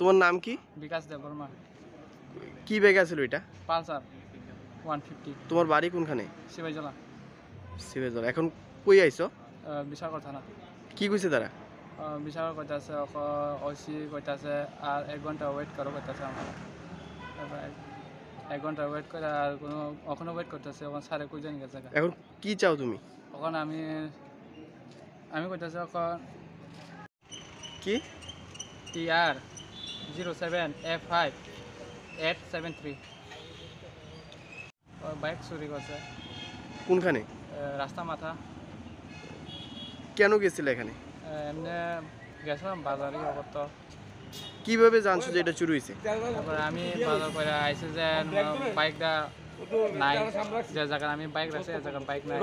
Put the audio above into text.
তোমার নাম কি? বিকাশ দেববর্মা। কি ব্যাগ আছিল এটা? পালসার 150। তোমার বাড়ি কোনখানে? শিবাইজলা। শিবেজলা। এখন কই আইছো? বিশালগড় থানা। কি কইছে তারা? বিশালগড় কইতাছে ওসি কইতাছে আর 1 ঘন্টা ওয়েট করো কইতাছে আমার। তারপর 1 ঘন্টা ওয়েট করে আর কোনো এখনো ওয়েট করতেছে, ওখানে স্যারে কই জানি গেছে। এখন কি চাও তুমি? এখন আমি কইতাছি এখন কি? TR 07F5873 বাইক চুরি করছে কোনখানে? রাস্তা মাথা। কেন গেছিলে এখানে? এমনি গেছিলাম বাজারে অবত। কিভাবে জানছো যে এটা চুরি হয়েছে? তারপরে আমি বাজার করে আইসি যে বাইকটা নাই, যে জায়গায় আমি বাইক রাখছি এই জায়গায় বাইক নাই।